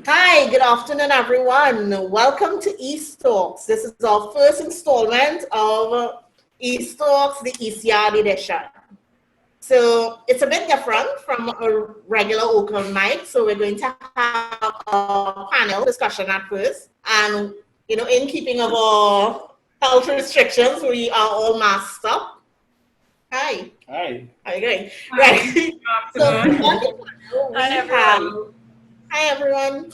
Hi, good afternoon, everyone. Welcome to East Talks. This is our first installment of East Talks, the ECR edition. So it's a bit different from a regular open mic. So we're going to have a panel discussion at first. And, in keeping of our health restrictions, we are all masked up. Hi. Hi. How are you doing? Hi. Right. So on the panel, Hi, everyone. Hi, everyone.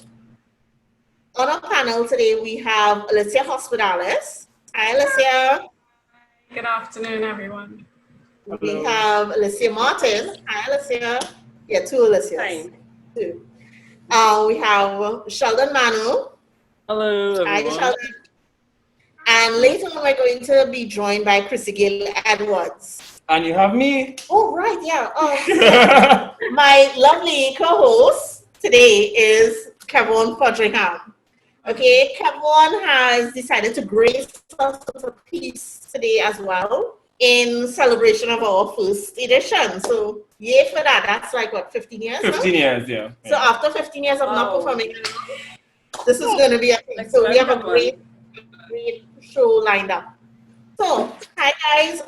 On our panel today, we have Alicia Hospedales. Hi, Alicia. Good afternoon, everyone. We have Alicia Martin. Hi, Alicia. Yeah, two Alicias. Hi. Two. We have Sheldon Manoo. Hello, everyone. Hi, Sheldon. And later on, we're going to be joined by Crissy-gail Edwards. And you have me. Oh, right, yeah. My lovely co-host today is Kevon Foderingham. Okay, Kevon has decided to grace us with a piece today as well in celebration of our first edition. So, yay for that. That's like, what, 15 years? 15 years, yeah. So, after 15 years of not performing, this is going to be a thing. So, we have a great show lined up. So, hi, guys.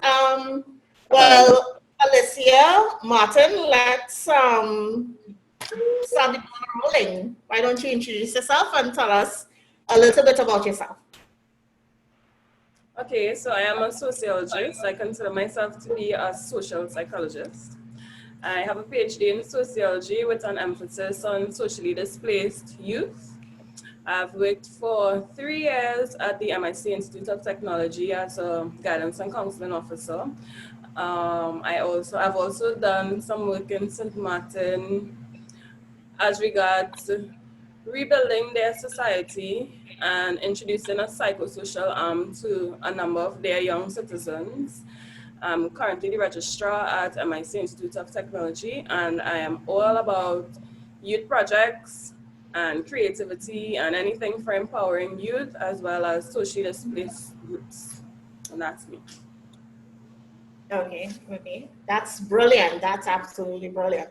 Well, Alicia Martin, let's start the ball rolling. Why don't you introduce yourself and tell us a little bit about yourself? Okay, so I am a sociologist. I consider myself to be a social psychologist. I have a PhD in sociology with an emphasis on socially displaced youth. I've worked for 3 years at the MIC Institute of Technology as a guidance and counseling officer. I've also done some work in St. Martin as regards rebuilding their society and introducing a psychosocial arm to a number of their young citizens. I'm currently the registrar at MIC Institute of Technology, and I am all about youth projects and creativity and anything for empowering youth as well as socially displaced groups. And that's me. Okay. That's brilliant. That's absolutely brilliant.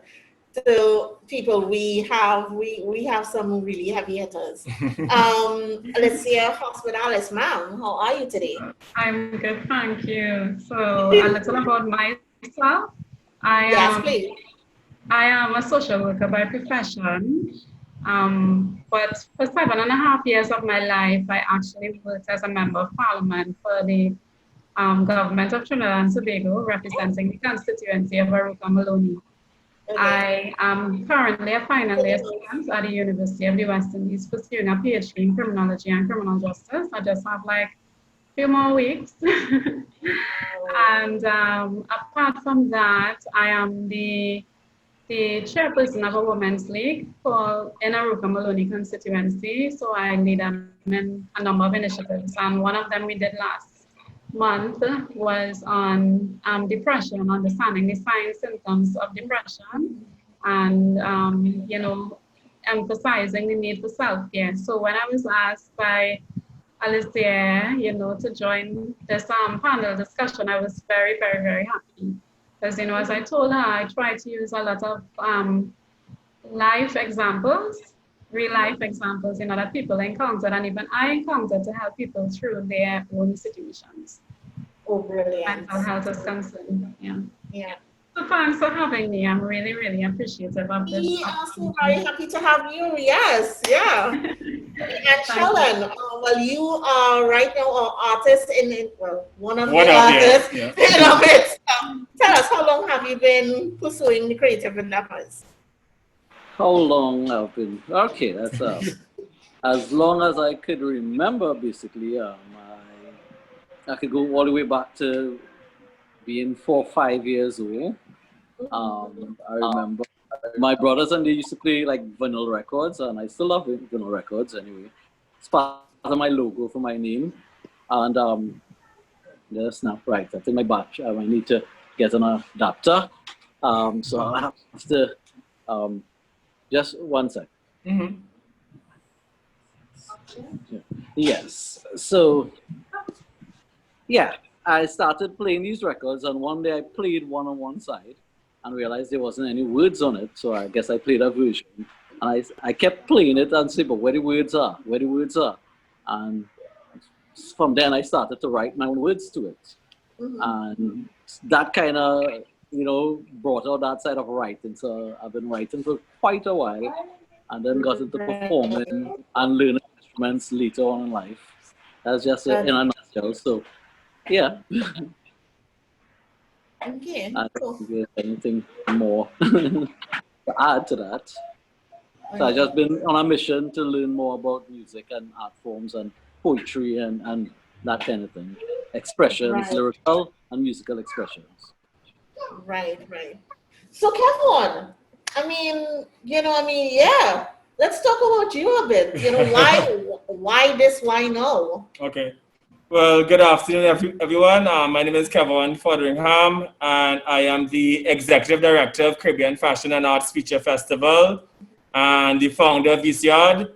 So, people, we have some really heavy hitters. Alicia Hospedales, ma'am, how are you today? I'm good, thank you. So, a little about myself. Yes, please. I am a social worker by profession. But for 7.5 years of my life, I actually worked as a member of parliament for the government of Trinidad and Tobago, representing the constituency of Aruka Maloney. Okay. I am currently a final year student at the University of the West Indies pursuing a PhD in criminology and criminal justice. I just have like a few more weeks. And apart from that, I am the chairperson of a women's league in Aruka Maloney constituency. So I lead a number of initiatives, and one of them we did last month was on depression, understanding the signs, symptoms of depression, and emphasizing the need for self-care. So when I was asked by Alicia, to join this panel discussion, I was very, very, very happy. Because, as I told her, I try to use a lot of life examples, real life examples, that people encountered, and even I encountered, to help people through their own situations. Oh, brilliant. Mental health is concerned. Yeah. So thanks for having me. I'm really, really appreciative of this. We are so very happy to have you. Yes, yeah. And Sheldon, well, you are right now an artist one of the artists in a bit. Tell us, how long have you been pursuing the creative endeavors? How long I've been? Okay, that's as long as I could remember, basically. I could go all the way back to being 4 or 5 years old. I remember my brothers and they used to play like vinyl records, and I still love vinyl records anyway. It's part of my logo for my name. And that's not right. That's in my batch. I need to get an adapter. So I have to just one sec. Mm-hmm. Yes. So yeah, I started playing these records, and one day I played one on one side and realized there wasn't any words on it. So I guess I played a version, And I kept playing it and saying, but where the words are, where the words are. And from then I started to write my own words to it. And that kind of, brought out that side of writing. So I've been writing for quite a while, and then got into performing and learning instruments later on in life. That's just in a nutshell. So, yeah. Okay. I don't think there's anything more to add to that. So I've just been on a mission to learn more about music and art forms and poetry and that kind of thing. Expressions, lyrical and musical expressions. Right. So Kevon, yeah. Let's talk about you a bit. Why this, why now? Okay. Well, good afternoon, everyone. My name is Kevon Foderingham, and I am the Executive Director of Caribbean Fashion and Arts Feature Festival and the founder of YARD.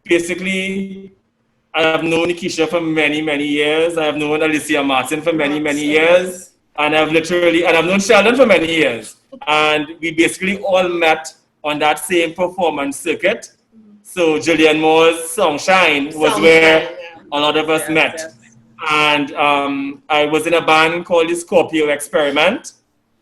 Basically, I have known Nickisha for many, many years. I have known Alicia Martin for many, many years. And I've known Sheldon for many years. And we basically all met on that same performance circuit. So Julian Moore's Sunshine was where a lot of us met. Yes. And I was in a band called the Scorpio Experiment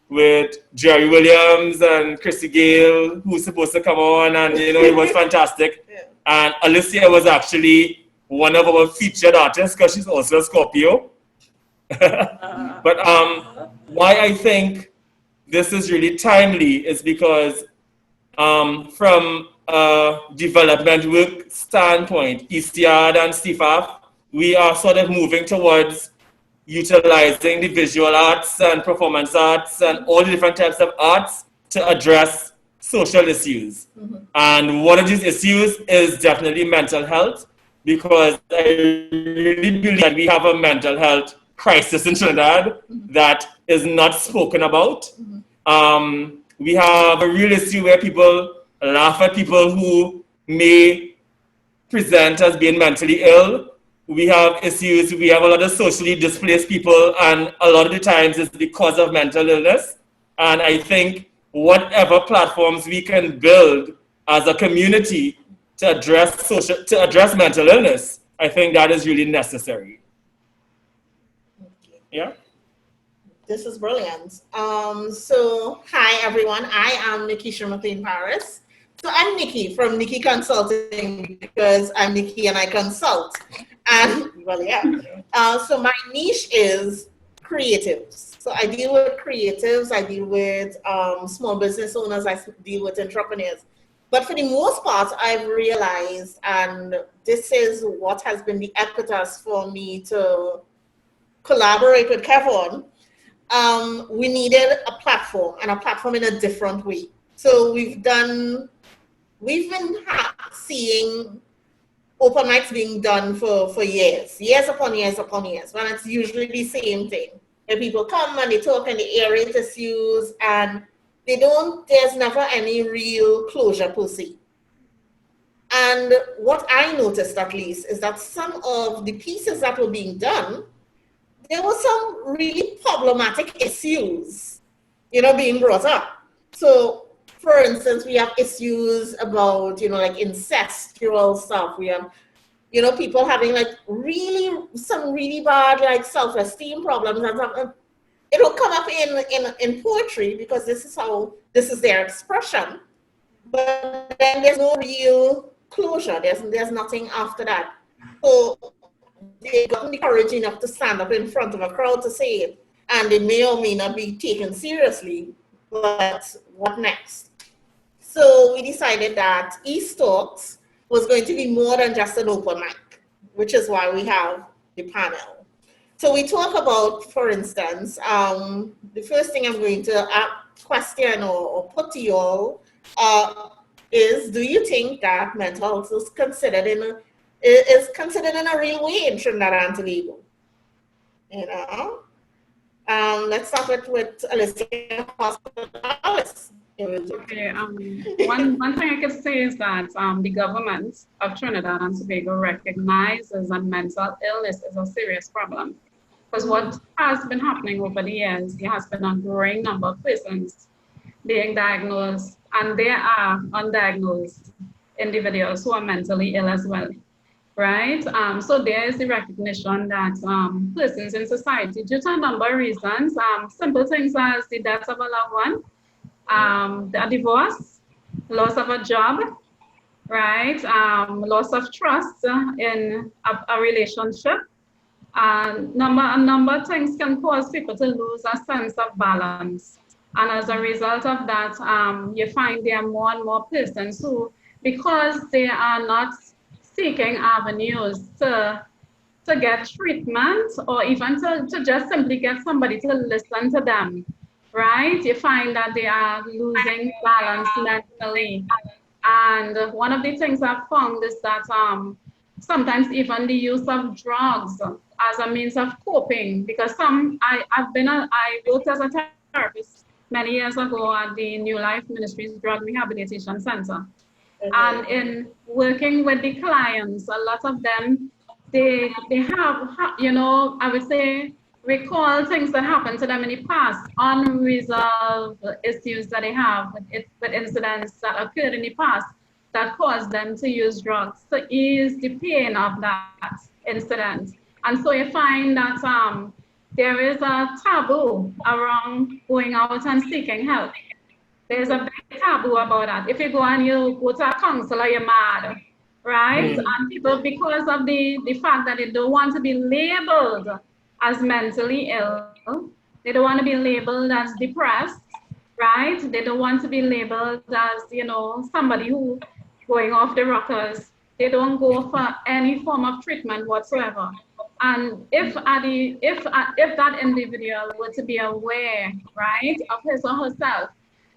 with Jerry Williams and Crissy-gail, who's supposed to come on, and it was fantastic. And Alicia was actually one of our featured artists because she's also a Scorpio. But why I think this is really timely is because from a development work standpoint, YARD and CFAF, we are sort of moving towards utilizing the visual arts and performance arts and all the different types of arts to address social issues. And one of these issues is definitely mental health, because I really believe that we have a mental health crisis in Trinidad that is not spoken about. We have a real issue where people laugh at people who may present as being mentally ill. We have issues, we have a lot of socially displaced people, and a lot of the times it's because of mental illness. And I think whatever platforms we can build as a community to address mental illness, I think that is really necessary. Yeah. This is brilliant. So hi everyone, I am Nickisha McLean Paris. So I'm Nikki from Nicki Consulting because I'm Nikki and I consult. And so my niche is creatives. So I deal with creatives, I deal with small business owners, I deal with entrepreneurs. But for the most part, I've realized, and this is what has been the impetus for me to collaborate with Kevon, we needed a platform, and a platform in a different way. So we've been seeing open mics being done for years upon years, when it's usually the same thing. Where people come and they talk and they aerate issues, and there's never any real closure per se. And what I noticed, at least, is that some of the pieces that were being done, there were some really problematic issues, being brought up. So, for instance, we have issues about, like incestual stuff. We have, people having some really bad, self-esteem problems and stuff. It'll come up in poetry because this is their expression. But then there's no real closure. There's nothing after that. So they got the courage enough to stand up in front of a crowd to say it, and it may or may not be taken seriously. But what next? So we decided that East Talks was going to be more than just an open mic, which is why we have the panel. So we talk about, for instance, the first thing I'm going to question or put to you all is, do you think that mental health is considered in a real way in Trinidad and Tobago? Let's start with Alicia Hospedales. Okay, one thing I could say is that the government of Trinidad and Tobago recognizes that mental illness is a serious problem. Because what has been happening over the years, there has been a growing number of persons being diagnosed, and there are undiagnosed individuals who are mentally ill as well, right? So there is the recognition that persons in society, due to a number of reasons, simple things as the death of a loved one, a divorce, loss of a job, right? Loss of trust in a relationship. A number of things can cause people to lose a sense of balance. And as a result of that, you find there are more and more persons who, because they are not seeking avenues to get treatment or even to just simply get somebody to listen to them, right? You find that they are losing balance mentally. And one of the things I've found is that sometimes even the use of drugs as a means of coping, because I worked as a therapist many years ago at the New Life Ministries Drug Rehabilitation Center. And in working with the clients, a lot of them, they have, I would say, recall things that happened to them in the past, unresolved issues that they have with incidents that occurred in the past that caused them to use drugs to ease the pain of that incident. And so you find that there is a taboo around going out and seeking help. There's a big taboo about that. If you go and you go to a counselor, you're mad, right? And people, because of the fact that they don't want to be labeled as mentally ill, they don't want to be labeled as depressed, right? They don't want to be labeled as, somebody who going off the rockers. They don't go for any form of treatment whatsoever. And if that individual were to be aware, right, of his or herself,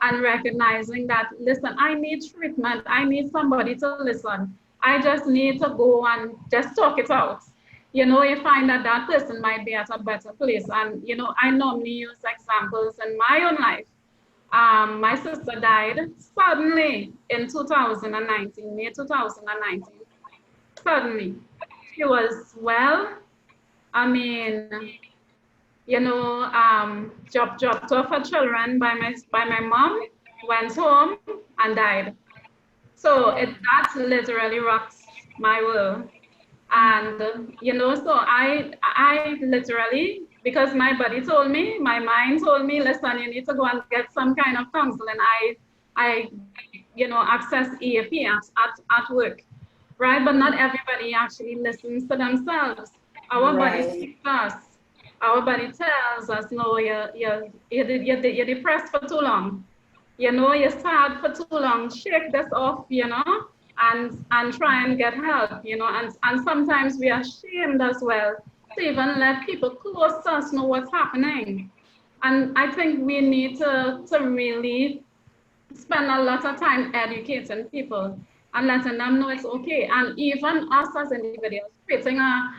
and recognizing that, listen, I need treatment, I need somebody to listen, I just need to go and just talk it out. You find that that person might be at a better place. And, I normally use examples in my own life. My sister died suddenly in 2019, May 2019. Suddenly. She was well. I mean, dropped off her children by my mom, went home and died. So that literally rocked my world. And, so I literally, because my body told me, my mind told me, listen, you need to go and get some kind of counseling. I access EAP at work, right? But not everybody actually listens to themselves. Our body speaks us. Our body tells us, no, you're depressed for too long. You're sad for too long. Shake this off, and try and get help, and sometimes we are ashamed as well to even let people close to us know what's happening. And I think we need to really spend a lot of time educating people and letting them know it's okay. And even us as individuals, creating a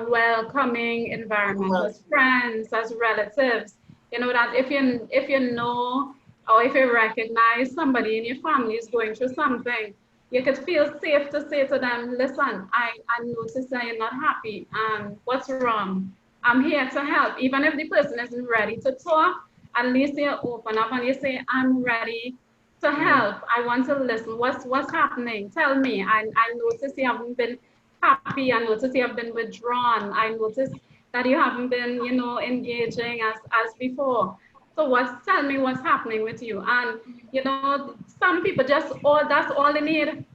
welcoming environment as friends, as relatives, that if you know, or if you recognize somebody in your family is going through something, you could feel safe to say to them, listen, I noticed that you're not happy, and what's wrong? I'm here to help. Even if the person isn't ready to talk, at least you open up and you say, I'm ready to help. I want to listen. What's happening? Tell me. I noticed you haven't been happy. I noticed you have been withdrawn. I noticed that you haven't been, engaging as before. So tell me what's happening with you. And, some people that's all they need.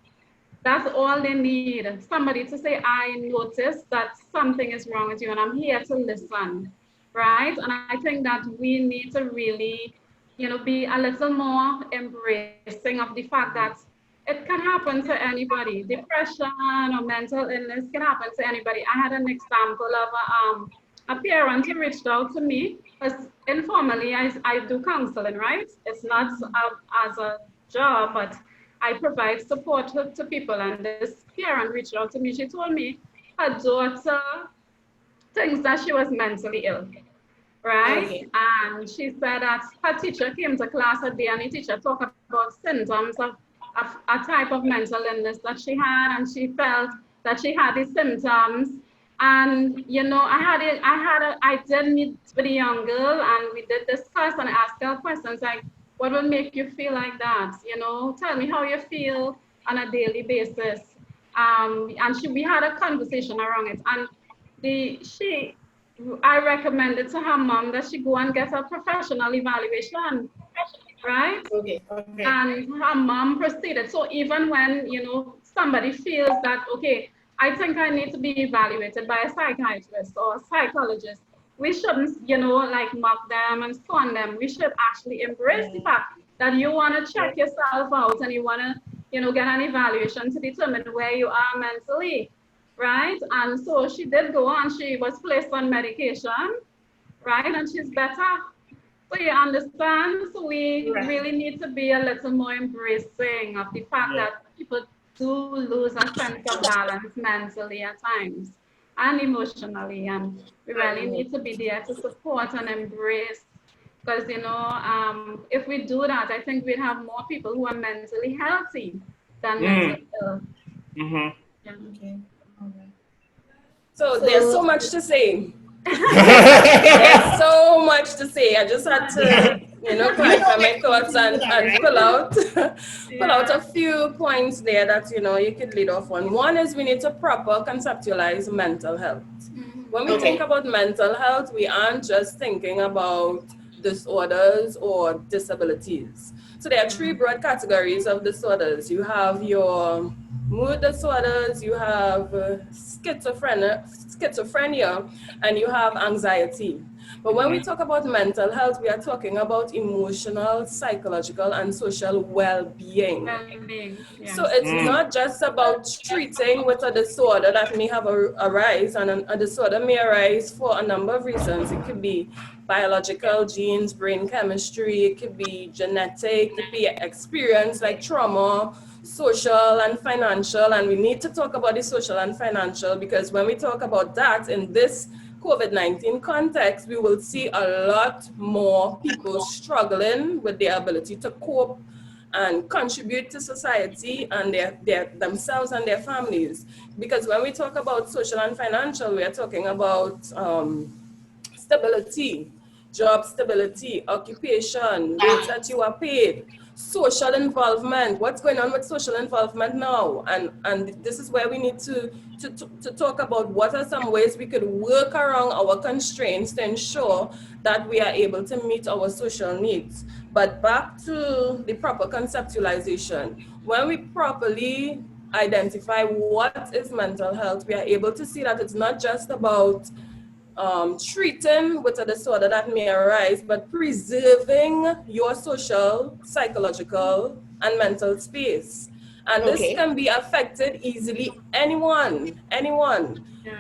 That's all they need. Somebody to say, I noticed that something is wrong with you and I'm here to listen, right? And I think that we need to really, be a little more embracing of the fact that it can happen to anybody. Depression or mental illness can happen to anybody. I had an example of a parent who reached out to me, because informally I do counseling, right? It's not as a job, but I provide support to people. And this parent reached out to me. She told me her daughter thinks that she was mentally ill, right? Okay. And she said that her teacher came to class a day and the teacher talked about symptoms of a type of mental illness that she had, and she felt that she had the symptoms. And I did meet with a young girl, and we did discuss and ask her questions like, What will make you feel like that? You know, tell me how you feel on a daily basis. We had a conversation around it, and I recommended to her mom that she go and get a professional evaluation, right? Okay. Okay. And her mom proceeded. So even when, somebody feels that, okay, I think I need to be evaluated by a psychiatrist or a psychologist, we shouldn't, like mock them and scorn them. We should actually embrace the fact that you want to check yourself out and you want to, get an evaluation to determine where you are mentally, right? And so she did go on. She was placed on medication, right? And she's better. So you understand? So we really need to be a little more embracing of the fact that people do lose a sense of balance mentally at times and emotionally. And we really need to be there to support and embrace. Because, if we do that, I think we'd have more people who are mentally healthy than mentally ill. Okay. Okay. So there's so much to say. There's so much to say. I just had to, clarify my thoughts and pull out a few points there that, you could lead off on. One is we need to proper conceptualize mental health. When we think about mental health, we aren't just thinking about disorders or disabilities. So there are three broad categories of disorders. You have your mood disorders, you have schizophrenia, and you have anxiety. But when we talk about mental health, we are talking about emotional, psychological, and social well-being. So it's not just about treating with a disorder that may have arise, and a disorder may arise for a number of reasons. It could be biological, genes, brain chemistry, it could be genetic, it could be experience like trauma, social and financial, and we need to talk about the social and financial because when we talk about that in this COVID-19 context, we will see a lot more people struggling with their ability to cope and contribute to society and their themselves and their families. Because when we talk about social and financial, we are talking about stability, job stability, occupation, wages that you are paid, social involvement, what's going on with social involvement now? And this is where we need to talk about what are some ways we could work around our constraints to ensure that we are able to meet our social needs. But back to the proper conceptualization. When we properly identify what is mental health, we are able to see that it's not just about treating with a disorder that may arise, but preserving your social, psychological, and mental space. And this can be affected easily, anyone.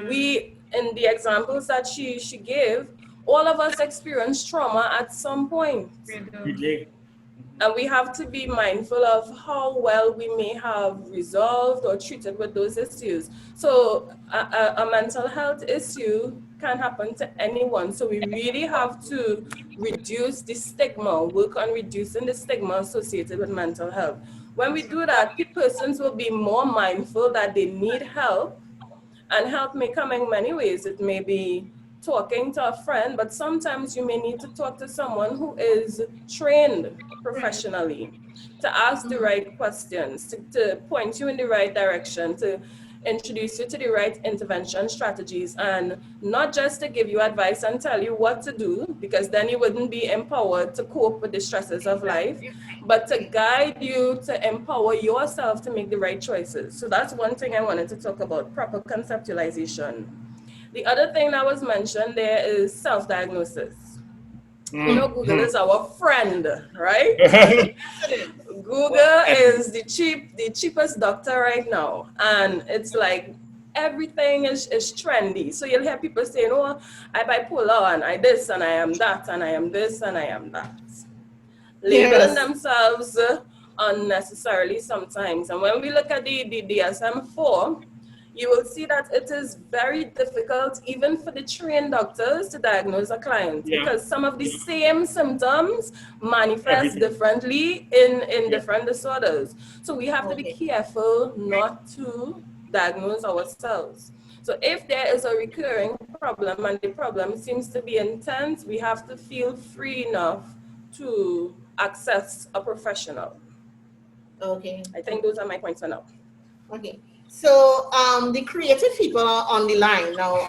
We, in the examples that she gave, all of us experience trauma at some point. And we have to be mindful of how well we may have resolved or treated with those issues. So a mental health issue can happen to anyone. So we really have to reduce the stigma, work on reducing the stigma associated with mental health. When we do that, persons will be more mindful that they need help, and help may come in many ways. It may be talking to a friend, but sometimes you may need to talk to someone who is trained professionally to ask the right questions, to point you in the right direction, to introduce you to the right intervention strategies, and not just to give you advice and tell you what to do, because then you wouldn't be empowered to cope with the stresses of life, but to guide you to empower yourself to make the right choices. So that's one thing I wanted to talk about, proper conceptualization. The other thing that was mentioned there is self-diagnosis. You know, Google is our friend, right? Google is the cheapest doctor right now. And it's like everything is trendy. So you'll hear people saying, oh, I bipolar and I this and I am that and I am this and I am that. Labeling themselves unnecessarily sometimes. And when we look at the DSM-4, you will see that it is very difficult even for the trained doctors to diagnose a client because some of the same symptoms manifest differently in different disorders. So we have to be careful not to diagnose ourselves. So if there is a recurring problem and the problem seems to be intense, we have to feel free enough to access a professional. Okay. I think those are my points for now. Okay. So the creative people are on the line now.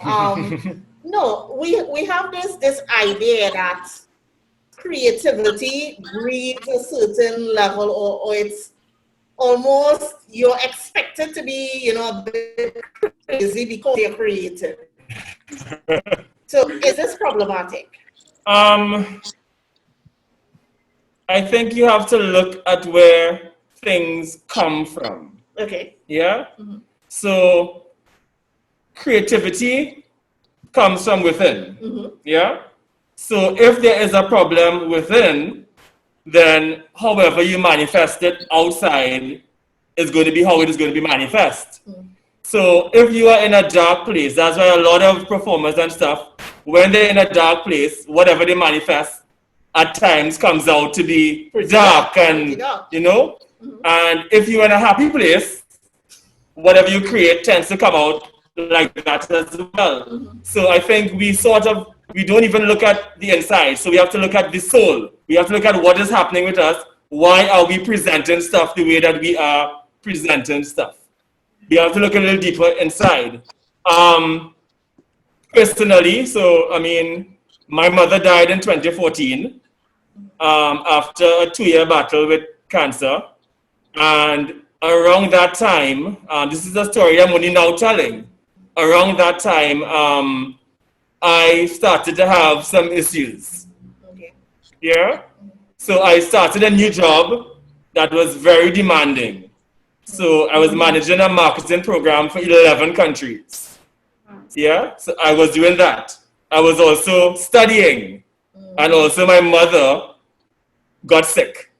No, we have this idea that creativity breeds a certain level, or it's almost you're expected to be, a bit crazy because you're creative. So is this problematic? I think you have to look at where things come from. Okay. Yeah? Mm-hmm. So creativity comes from within. Mm-hmm. Yeah? So if there is a problem within, then however you manifest it outside is going to be how it is going to be manifest. Mm-hmm. So if you are in a dark place, that's why a lot of performers and stuff, when they're in a dark place, whatever they manifest at times comes out to be dark and, mm-hmm. And if you're in a happy place, whatever you create tends to come out like that as well. Mm-hmm. So I think we don't even look at the inside. So we have to look at the soul. We have to look at what is happening with us. Why are we presenting stuff the way that we are presenting stuff? We have to look a little deeper inside. Personally, my mother died in 2014 after a 2-year battle with cancer. And around that time, this is a story I'm only now telling. Around that time, I started to have some issues. Okay. Yeah? So I started a new job that was very demanding. So I was managing a marketing program for 11 countries. Yeah? So I was doing that. I was also studying. And also my mother got sick.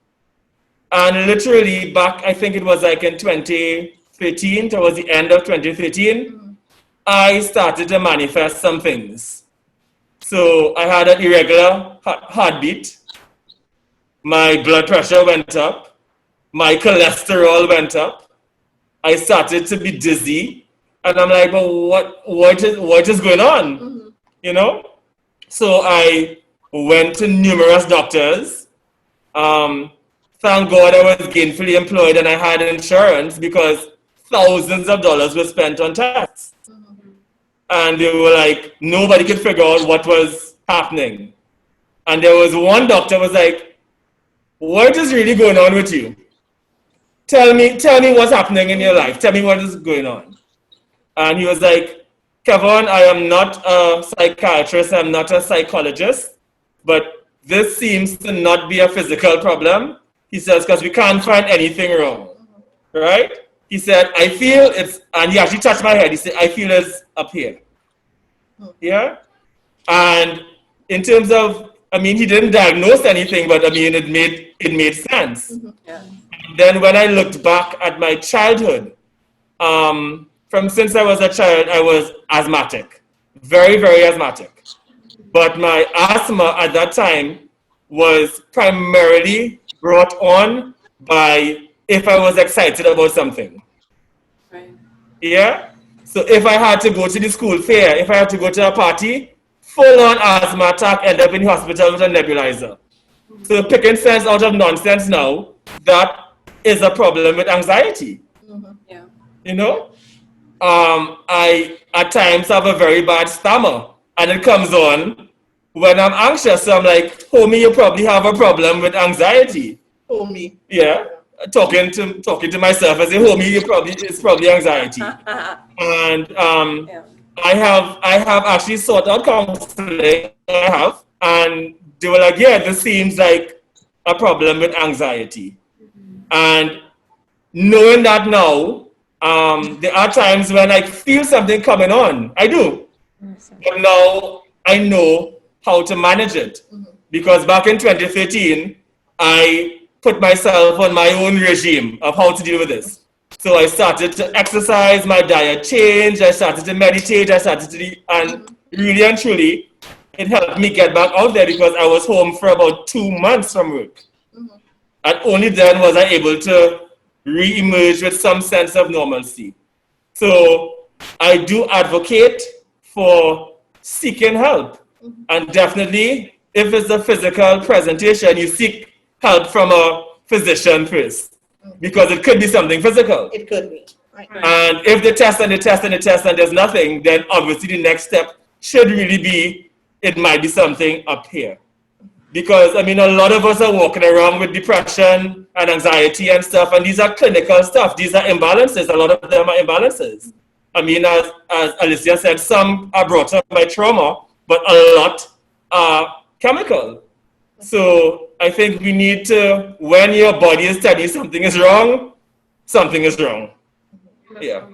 And literally back, I think it was like in 2013, towards the end of 2013, I started to manifest some things. So I had an irregular heartbeat. My blood pressure went up. My cholesterol went up. I started to be dizzy. And I'm like, but what is going on? Mm-hmm. So I went to numerous doctors. Thank God I was gainfully employed and I had insurance because thousands of dollars were spent on tests. Mm-hmm. And they were like, nobody could figure out what was happening. And there was one doctor was like, what is really going on with you? Tell me what's happening in your life. Tell me what is going on. And he was like, Kevon, I am not a psychiatrist. I'm not a psychologist. But this seems to not be a physical problem. He says, because we can't find anything wrong. Right? He said, I feel it's, and he actually touched my head. He said, I feel it's up here. Yeah? And in terms of, he didn't diagnose anything, but it made sense. Mm-hmm. Yeah. Then when I looked back at my childhood, since I was a child, I was asthmatic. Very, very asthmatic. But my asthma at that time was primarily brought on by if I was excited about something. Right. Yeah? So if I had to go to the school fair, if I had to go to a party, full-on asthma attack, end up in the hospital with a nebulizer. So picking sense out of nonsense now, that is a problem with anxiety. Mm-hmm. Yeah. I at times have a very bad stammer, and it comes on when I'm anxious. So I'm like, homie, you probably have a problem with anxiety. Homie. Yeah. Talking to myself as a homie, it's probably anxiety. And yeah. I have actually sought out counseling. And they were like, yeah, this seems like a problem with anxiety. Mm-hmm. And knowing that now, there are times when I feel something coming on. I do. But now I know how to manage it. Mm-hmm. Because back in 2013, I put myself on my own regime of how to deal with this. So I started to exercise, my diet changed, I started to meditate, and really and truly, it helped me get back out there because I was home for about 2 months from work. Mm-hmm. And only then was I able to re-emerge with some sense of normalcy. So I do advocate for seeking help. Mm-hmm. And definitely, if it's a physical presentation, you seek help from a physician first, because it could be something physical. It could be. Right. And if they test and they test and they test and there's nothing, then obviously the next step should really be, it might be something up here. Because, I mean, a lot of us are walking around with depression and anxiety and stuff, and these are clinical stuff. These are imbalances. A lot of them are imbalances. I mean, as Alicia said, some are brought up by trauma, but a lot are chemical. So I think we need to, when your body is telling you something is wrong, something is wrong. Yeah.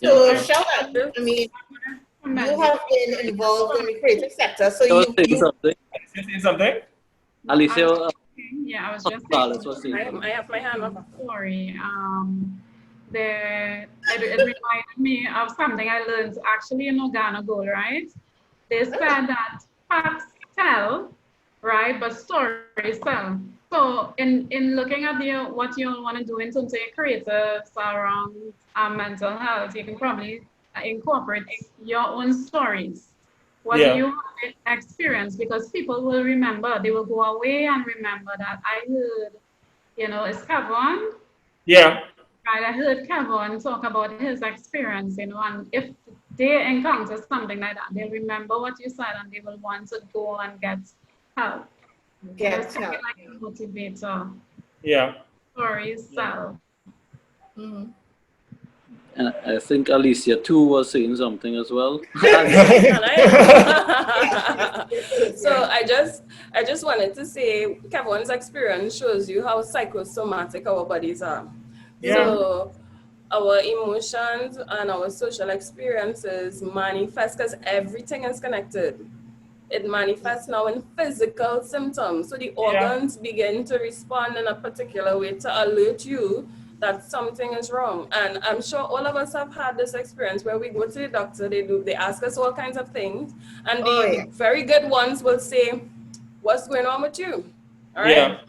So, Sheldon, I mean, you have been involved in the creative sector, so you something. Alicia, say something? Alicia, Yeah, I was just saying. I have my hand up. Sorry. It reminded me of something I learned actually in Organa Gold, right? They said that facts tell, right, but stories tell. So in looking at what you want to do in terms of your creatives around mental health, you can probably incorporate your own stories. What do you have experienced? Because people will remember, they will go away and remember that I heard, it's Kevon. Yeah. Right, I heard Kevon talk about his experience, and if they encounter something like that, they'll remember what you said and they will want to go and get help. Get help. Like a motivator. Yeah. Stories sell. Mm-hmm. And I think Alicia too was saying something as well. So I just wanted to say, Kevon's experience shows you how psychosomatic our bodies are. Yeah. So our emotions and our social experiences manifest because everything is connected. It manifests now in physical symptoms. So the organs begin to respond in a particular way to alert you that something is wrong. And I'm sure all of us have had this experience where we go to the doctor, they ask us all kinds of things, and the very good ones will say, what's going on with you? All right?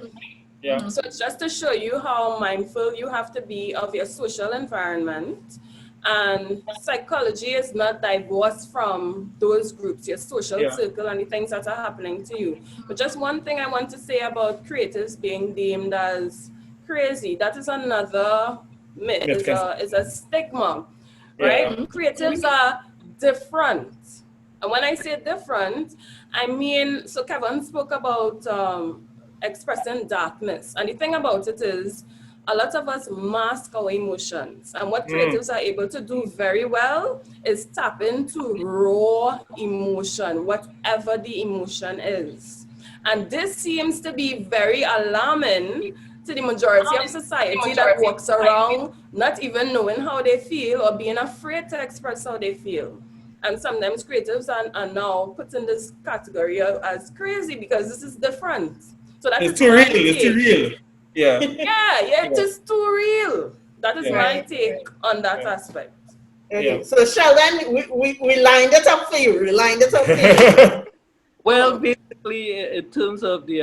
Yeah. So it's just to show you how mindful you have to be of your social environment. And psychology is not divorced from those groups, your social circle and the things that are happening to you. But just one thing I want to say about creatives being deemed as crazy, that is another myth, is a stigma, right? Creatives are different. And when I say different, I mean, so Kevon spoke about expressing darkness. And the thing about it is, a lot of us mask our emotions. And what creatives are able to do very well is tap into raw emotion, whatever the emotion is. And this seems to be very alarming to the majority of society that walks around not even knowing how they feel or being afraid to express how they feel. And sometimes creatives are now put in this category as crazy because this is different. So that it's too real. It's too real. Yeah. It is too real. That is my take on that aspect. Okay. Yeah. So Sheldon, we lined it up for you. Well, basically, in terms of the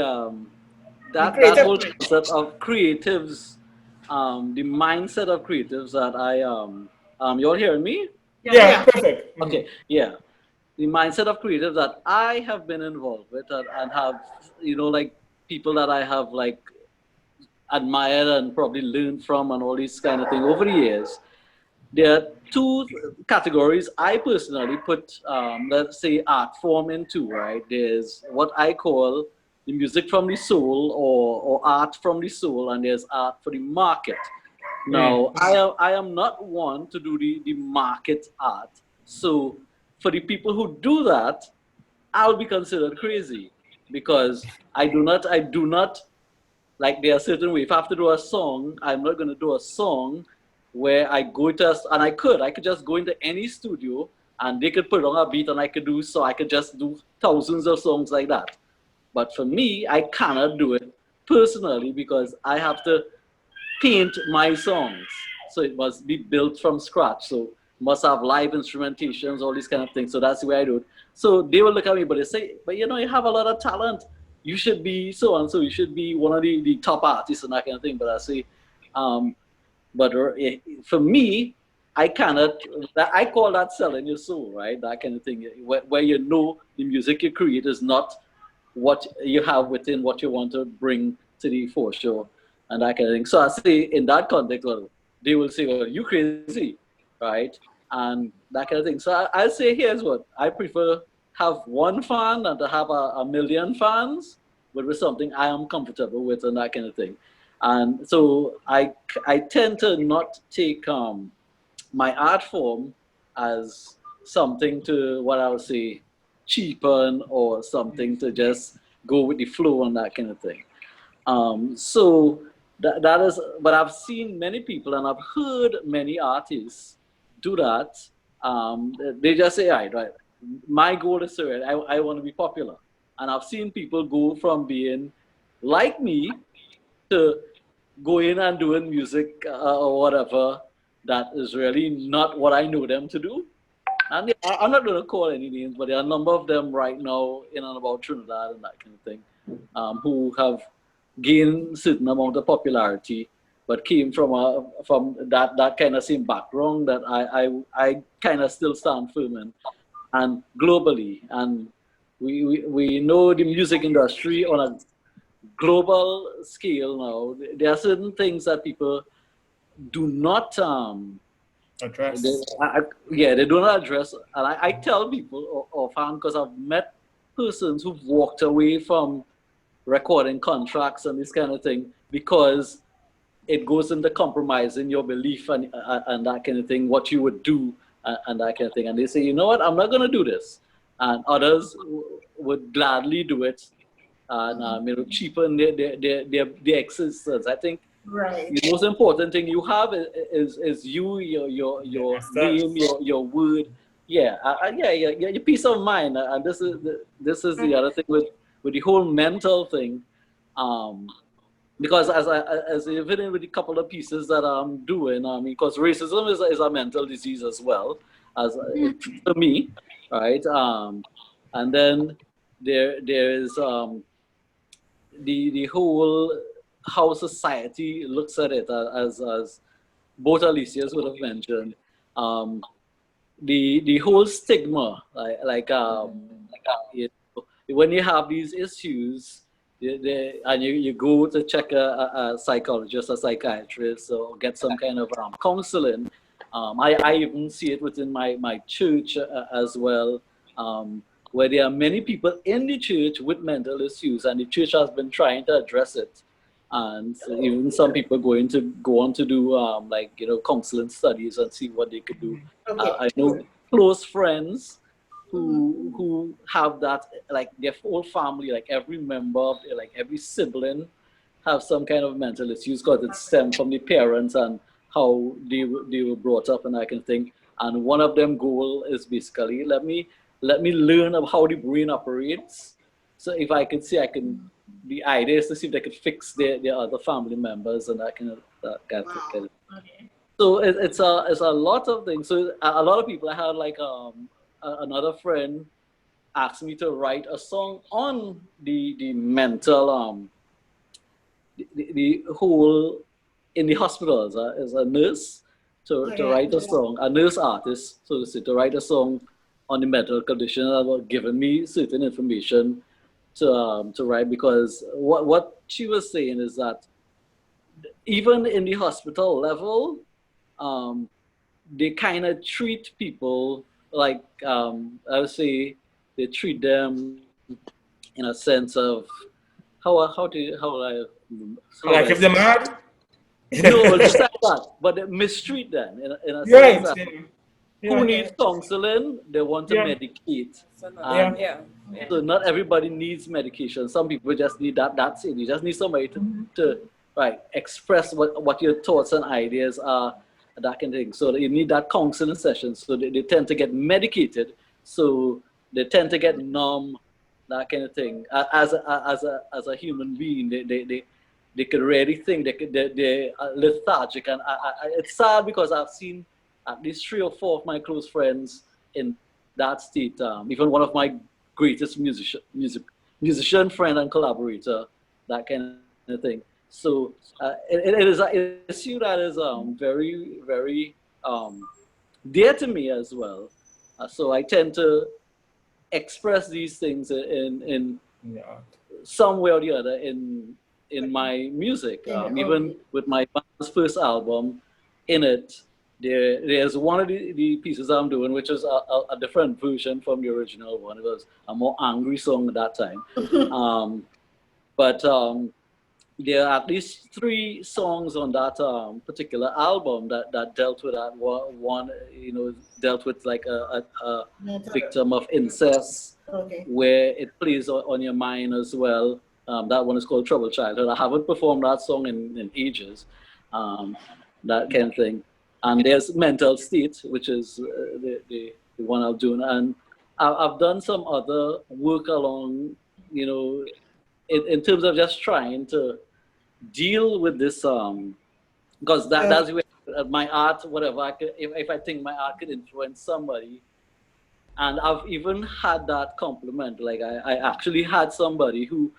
that whole concept of creatives, the mindset of creatives that you all hearing me? Yeah, perfect. Okay, yeah. The mindset of creatives that I have been involved with and have, like people that I have like admired and probably learned from and all these kind of things over the years. There are two categories I personally put, let's say, art form into, right? There's what I call the music from the soul or art from the soul, and there's art for the market. Now, I am not one to do the market art. So for the people who do that, I'll be considered crazy because I do not, like there are certain ways. If I have to do a song, I'm not going to do a song where I go to, and I could just go into any studio and they could put on a beat and I could just do thousands of songs like that. But for me, I cannot do it personally because I have to paint my songs. So it must be built from scratch. So must have live instrumentations, all these kind of things. So that's the way I do it. So they will look at me, but they say, but you have a lot of talent. You should be so and so. You should be one of the top artists and that kind of thing. But I say, but for me, I cannot. I call that selling your soul, right? That kind of thing, where the music you create is not what you have within what you want to bring to the foreshore and that kind of thing. So I say in that context, well, they will say, well, you crazy, right? And that kind of thing. So I'll say, here's what I prefer: have one fan than to have a million fans, but with something I am comfortable with and that kind of thing. And so I tend to not take my art form as something to, what I would say, cheapen or something to just go with the flow and that kind of thing. So that is, but I've seen many people and I've heard many artists do that. They just say, right, my goal is to, I want to be popular. And I've seen people go from being like me to going and doing music or whatever that is really not what I know them to do. And I'm not going to call any names, but there are a number of them right now in and about Trinidad and that kind of thing, who have gained certain amount of popularity, but came from that kind of same background that I kind of still stand firm in, and globally. And we know the music industry on a global scale now. There are certain things that people do not address. they do not address. And I tell people often, because I've met persons who've walked away from recording contracts and this kind of thing because it goes into compromising your belief and that kind of thing, what you would do and that kind of thing. And they say, you know what, I'm not going to do this. And others would gladly do it and cheapen their existence. I think the most important thing you have is you, your name, your word. Your peace of mind. And this is the other thing with the whole mental thing. Because as even with a couple of pieces that I'm doing, because racism is a mental disease as well as for me, right? And then there is the whole how society looks at it, as both Alicia's would have mentioned, the whole stigma, when you have these issues, and you go to check a psychologist, a psychiatrist, or get some kind of counseling. I even see it within my church as well, where there are many people in the church with mental issues, and the church has been trying to address it. And even some people go on to do counseling studies and see what they could do. I know close friends who have that, like their whole family, like every member, like every sibling, have some kind of mental issues because it stems from the parents and how they were brought up and that kind of thing. And one of them goal is basically let me learn of how the brain operates. So if I could see, the idea is to see if they could fix their other family members and that kind of thing. So it's a lot of things. So a lot of people, I had another friend asked me to write a song on the mental the whole in the hospitals as a nurse to write a song, a nurse artist, so to say, to write a song on the mental condition, about giving me certain information to write, because what she was saying is that even in the hospital level, they kind of treat people like, I would say, they treat them in a sense of if they're mad? No, just like that. But they mistreat them in a sense that who needs counseling, they want to medicate. So not everybody needs medication. Some people just need that's it. You just need somebody to express what your thoughts and ideas are, that kind of thing. So you need that counseling session. So they tend to get medicated. So they tend to get numb, that kind of thing. As a human being, they could really think. They're lethargic, and it's sad because I've seen at least 3 or 4 of my close friends in that state. Even one of my greatest musician friend and collaborator, that kind of thing. So it is an issue that is very, very dear to me as well. So I tend to express these things in Yeah. some way or the other in my music. Even with my band's first album, in it, there's one of the pieces I'm doing, which is a different version from the original one. It was a more angry song at that time. But there are at least 3 songs on that particular album that dealt with that. One, dealt with like a victim of incest, where it plays on your mind as well. That one is called Troubled Childhood. I haven't performed that song in ages, that kind of thing. And there's Mental State, which is the one I'm doing. And I've done some other work along, in terms of just trying to deal with this, because that's where my art, whatever, if I think my art could influence somebody. And I've even had that compliment. Like I actually had somebody who,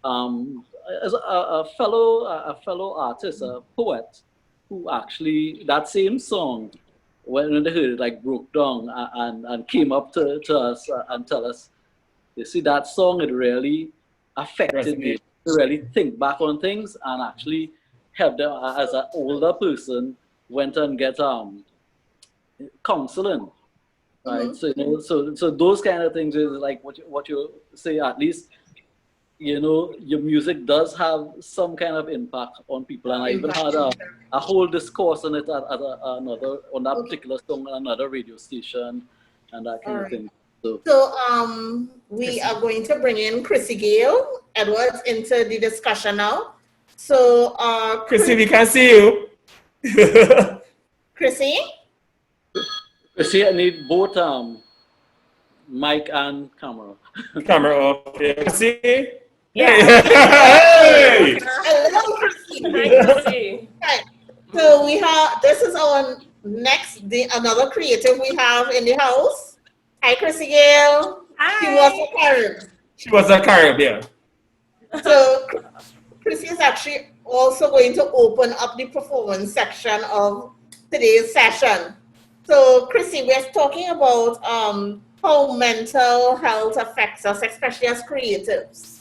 as a fellow artist, a poet, who actually that same song, when they heard it, like broke down and came up to us and tell us, you see, that song, it really affected me to really think back on things and actually help them as an older person went and get counseling. Right, so those kind of things is like what you say. At least your music does have some kind of impact on people, and I even had a whole discourse on it at another on that particular song on another radio station, and that kind of thing. So we are going to bring in Crissy-gail Edwards into the discussion now. So Crissy, we can see you. Crissy? See, I need both mic and camera. Camera off. Yeah. See? Yeah. Hey! Hello, Crissy. Hi, Crissy. Right. So we have, this is our next, another creative we have in the house. Hi, Crissy-gail. Hi. She was a Carib. She was a Carib, yeah. So Crissy is actually also going to open up the performance section of today's session. So Crissy, we're talking about how mental health affects us, especially as creatives.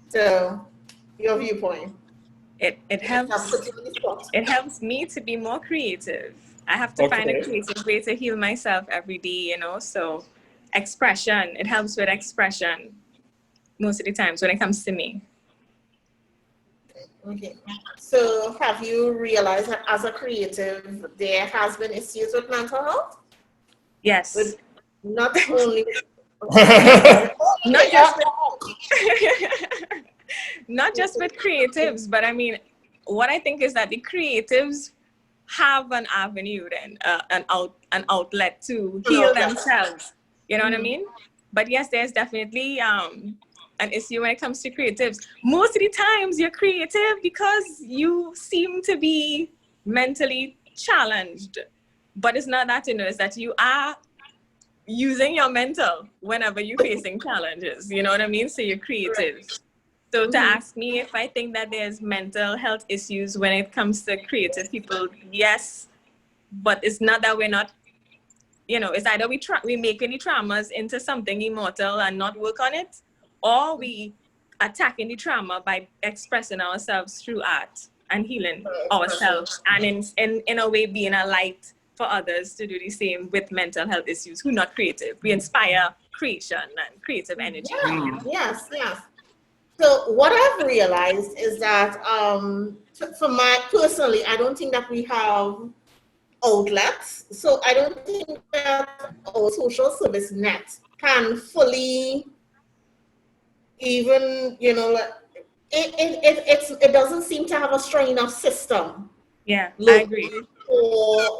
So your viewpoint. It helps me to be more creative. I have to find a creative way to heal myself every day, so expression, it helps with expression most of the times when it comes to me. Okay. So have you realized that as a creative, there has been issues with mental health? Yes. With not only not just with creatives, but I mean, what I think is that the creatives have an avenue then, an outlet to heal themselves. You know what I mean? But yes, there's definitely an issue when it comes to creatives. Most of the times you're creative because you seem to be mentally challenged. But it's not that, it's that you are using your mental whenever you're facing challenges. You know what I mean? So you're creative. So to ask me if I think that there's mental health issues when it comes to creative people, yes, but it's not that we're not, it's either we make any traumas into something immortal and not work on it, or we attacking the trauma by expressing ourselves through art and healing ourselves, and in a way being a light for others to do the same with mental health issues who are not creative. We inspire creation and creative energy. Yes. So what I've realized is that personally, I don't think that we have outlets. So I don't think that our social service net can fully even, it doesn't seem to have a strong enough system. Yeah, I agree. For,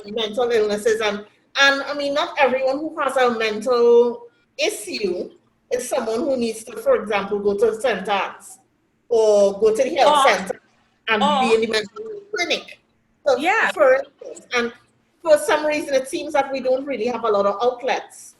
mental illnesses. And I mean, not everyone who has a mental issue is someone who needs to, for example, go to the centers or go to the health center and be in the mental health clinic. So for instance, and for some reason, it seems that we don't really have a lot of outlets.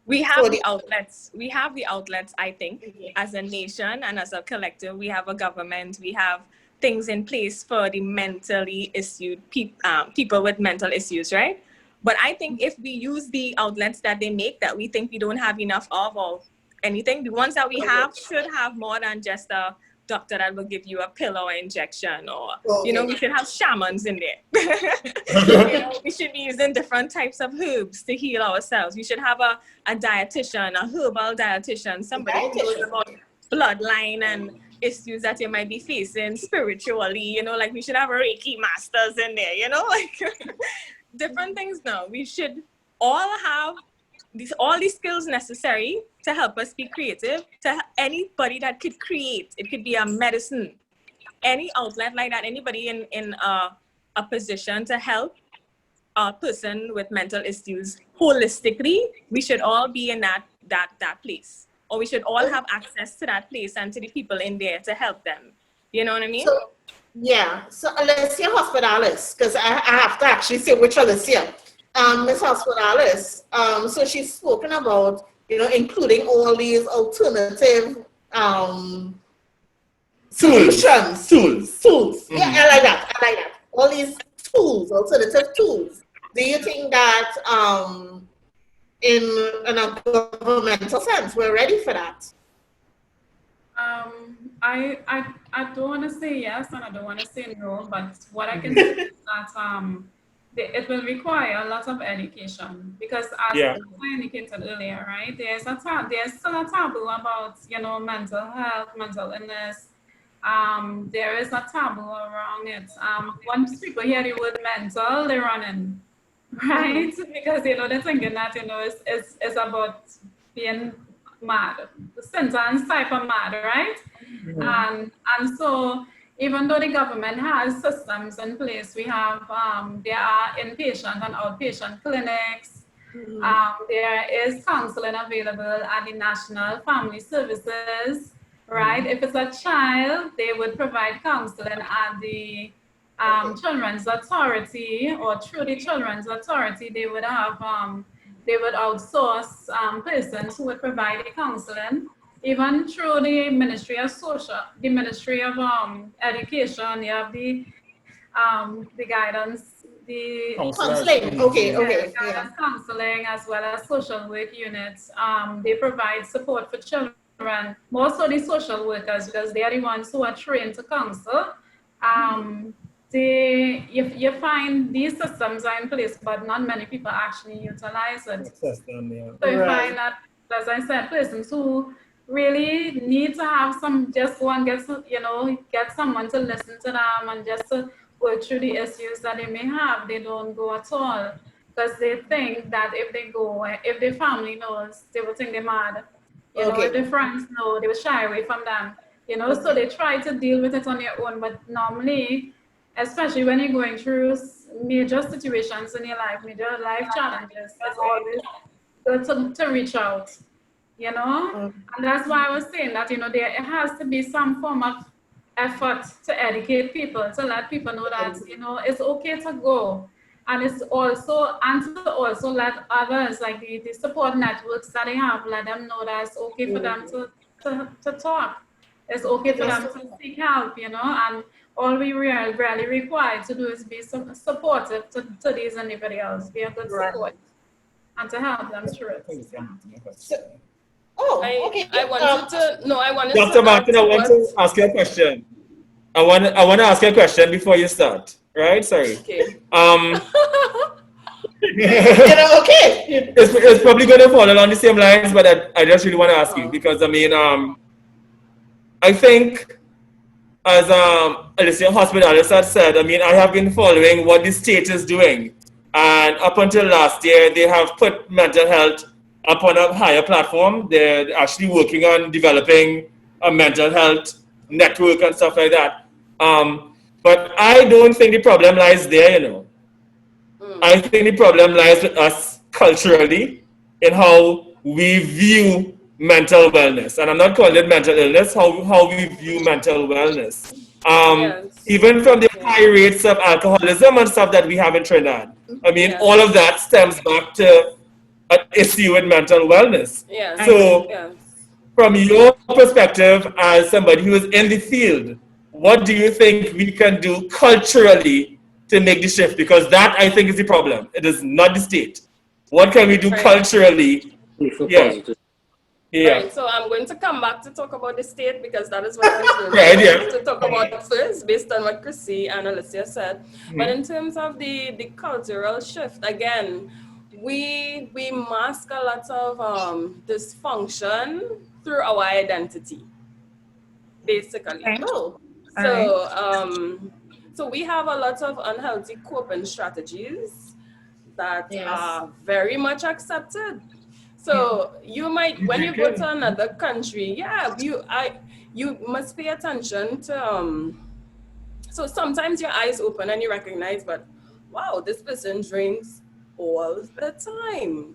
We have the outlets. We have the outlets, I think, as a nation and as a collective. We have a government. We have things in place for the mentally issued people with mental issues, right? But I think if we use the outlets that they make that we think we don't have enough of, or anything. The ones that we have should have more than just a doctor that will give you a pill or injection, or we should have shamans in there. We should be using different types of herbs to heal ourselves. We should have a dietitian, a herbal dietitian, somebody who knows about bloodline and issues that you might be facing spiritually. Like we should have Reiki masters in there. Like different things. Now we should all have all these skills necessary to help us be creative, to anybody that could create. It could be a medicine, any outlet like that, anybody in a position to help a person with mental issues holistically. We should all be in that place, or we should all have access to that place and to the people in there to help them. You know what I mean? So Alicia Hospedales, because I have to actually say which Alicia. Ms. Hospedales, so she's spoken about, including all these alternative solutions. Tools. Mm-hmm. Yeah, I like that. All these tools, alternative tools. Do you think that in a governmental sense, we're ready for that? I don't want to say yes and I don't want to say no, but what I can say is that it will require a lot of education, because as I indicated earlier, right, there's still a taboo about mental health, mental illness. There is a taboo around it. Once people hear the word mental, they run in, right? Because they're thinking that it's about being mad, the sentence type of mad, right? Mm-hmm. And so even though the government has systems in place, we have there are inpatient and outpatient clinics. Mm-hmm. There is counseling available at the National Family Services, right? Mm-hmm. If it's a child, they would provide counseling at the Children's Authority, or through the Children's Authority, they would have they would outsource persons who would provide the counseling. Even through the Ministry of Education, you have the guidance, the counseling. Counseling, as well as social work units. They provide support for children, more so the social workers, because they are the ones who are trained to counsel. You find these systems are in place, but not many people actually utilize it. So you find that, as I said, persons who really need to have just go and get someone to listen to them and just to work through the issues that they may have. They don't go at all, because they think that if they go, if their family knows, they will think they're mad. If their friends know, they will shy away from them. So they try to deal with it on their own. But normally, especially when you're going through major situations in your life, major life challenges, it's always good to reach out. And that's why I was saying that, there has to be some form of effort to educate people, to let people know that, it's okay to go. And it's also, to also let others, like the support networks that they have, let them know that it's okay for them to talk. It's okay for them to seek help, and all we really required to do is be supportive to these individuals, be a good support, and to help them through it. I wanted Dr. Martin, I want to ask you a question. I want to ask you a question before you start. Right? Sorry. Okay. It's probably going to fall along the same lines, but I just really want to ask you, because I think, as Alicia Hospedales had said, I have been following what the state is doing, and up until last year, they have put mental health up on a higher platform. They're actually working on developing a mental health network and stuff like that. But I don't think the problem lies there, I think the problem lies with us culturally in how we view mental wellness. And I'm not calling it mental illness, how we view mental wellness. Even from the high rates of alcoholism and stuff that we have in Trinidad. All of that stems back to an issue with mental wellness. From your perspective as somebody who is in the field, what do you think we can do culturally to make the shift? Because that, I think, is the problem. It is not the state. What can we do culturally? Yeah. Right, so I'm going to come back to talk about the state because that is what I was going to talk about first, based on what Crissy and Alicia said. But in terms of the cultural shift, again, we mask a lot of dysfunction through our identity, basically. Oh, So so we have a lot of unhealthy coping strategies that are very much accepted. So you might, when you go to another country, you must pay attention to so sometimes your eyes open and you recognize, but wow, this person drinks all the time,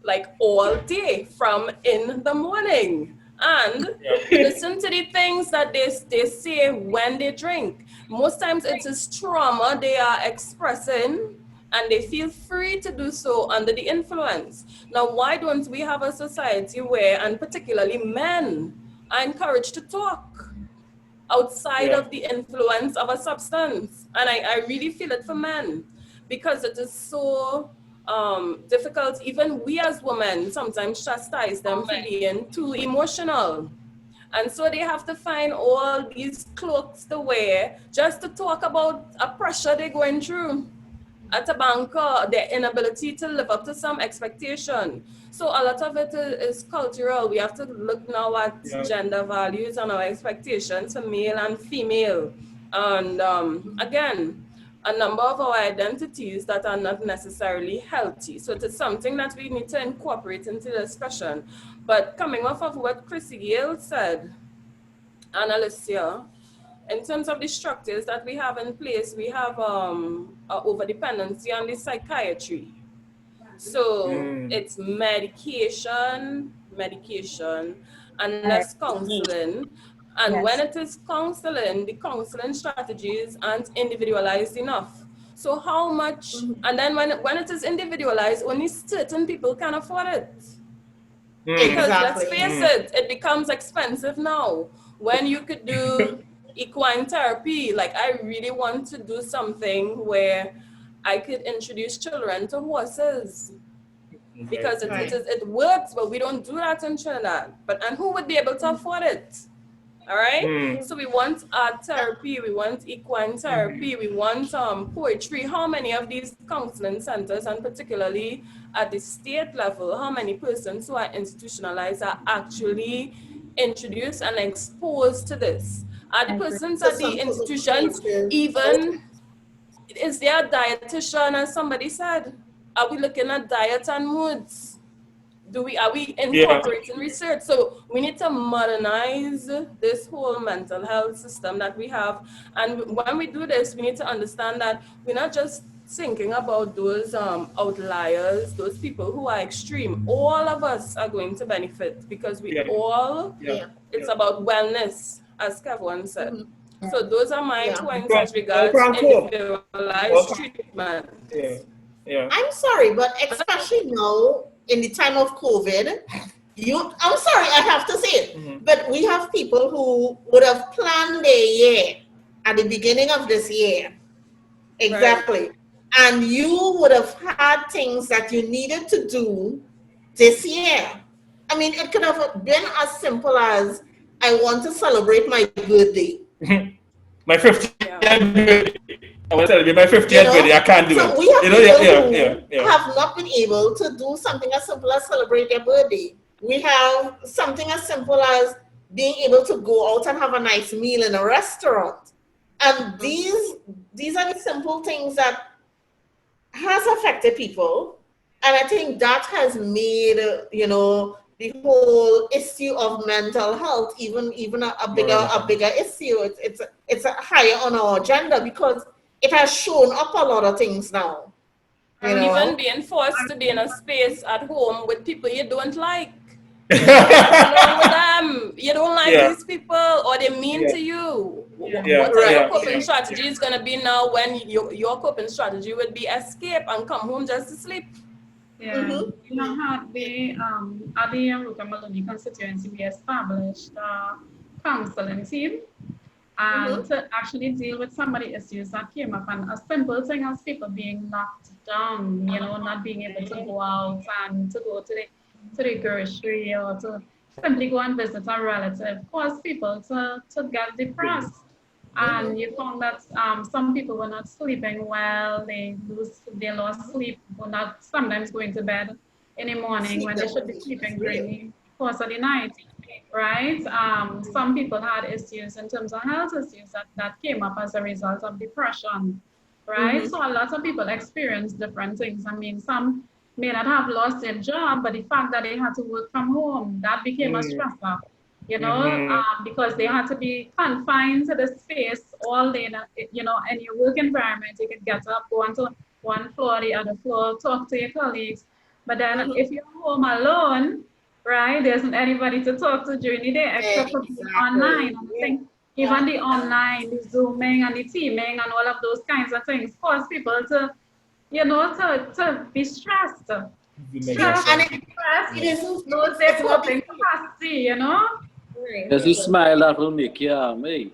like all day from in the morning. And listen to the things that they say when they drink. Most times it is trauma they are expressing, and they feel free to do so under the influence. Now, why don't we have a society where, and particularly men, are encouraged to talk outside of the influence of a substance? And I really feel it for men, because it is so difficult. Even we as women sometimes chastise them for being too emotional. And so they have to find all these clothes to wear just to talk about a pressure they're going through at a banker, their inability to live up to some expectation. So a lot of it is cultural. We have to look now at gender values and our expectations for male and female. And again, a number of our identities that are not necessarily healthy. So it is something that we need to incorporate into the discussion. But coming off of what Crissy-gail said, and Alicia, in terms of the structures that we have in place, we have over-dependency on the psychiatry. So it's medication, and less counseling. And when it is counseling, the counseling strategies aren't individualized enough. So how much, and then when it is individualized, only certain people can afford it. Because let's face it, it becomes expensive now. When you could do equine therapy, like I really want to do something where I could introduce children to horses, because it works, but we don't do that in Trinidad. And who would be able to afford it? All right. So we want art therapy, we want equine therapy, we want poetry. How many of these counseling centers, and particularly at the state level, how many persons who are institutionalized are actually introduced and exposed to this? Are the persons at the institutions even, is there a dietitian, as somebody said? Are we looking at diet and moods? Are we incorporating research? So we need to modernize this whole mental health system that we have. And when we do this, we need to understand that we're not just thinking about those outliers, those people who are extreme. All of us are going to benefit, because we all, it's about wellness, as Kevon said. So those are my points as regards individualized treatment. I'm sorry, but especially now, in the time of COVID, I'm sorry, I have to say it, but we have people who would have planned their year at the beginning of this year. Exactly. Right. And you would have had things that you needed to do this year. I mean, it could have been as simple as, I want to celebrate my birthday. My 50th birthday. I want to celebrate my 50th birthday. I can't do it. So we have people who have not been able to do something as simple as celebrate their birthday. We have something as simple as being able to go out and have a nice meal in a restaurant. And these are the simple things that has affected people. And I think that has made, the whole issue of mental health even a bigger issue. It's higher on our agenda, because it has shown up a lot of things now. Even being forced to be in a space at home with people you don't like. You alone with them. You don't like these people, or they're mean to you. What are your coping strategy is going to be now, when your coping strategy would be escape and come home just to sleep? At the Ruka Maloney constituency, we established a counseling team. And to actually deal with some of the issues that came up, and a simple thing as people being locked down, not being able to go out and to go to the grocery, or to simply go and visit a relative cause people to get depressed. And you found that some people were not sleeping well, they lost sleep, were not sometimes going to bed in the morning when they should be sleeping during the course of the night, right? Some people had issues in terms of health issues that came up as a result of depression, right? So a lot of people experience different things. I mean, some may not have lost their job, but the fact that they had to work from home, that became a stressor. You know, because they had to be confined to the space all day, you know, in your work environment, you could get up, go onto one floor, the other floor, talk to your colleagues. But then if you're home alone, right, there isn't anybody to talk to during the day except for being online. And I think even the online, the Zooming and the Teaming and all of those kinds of things cause people to, you know, to be stressed. Stressed, lose their coping capacity, you know? There's a smile that will make you, hey,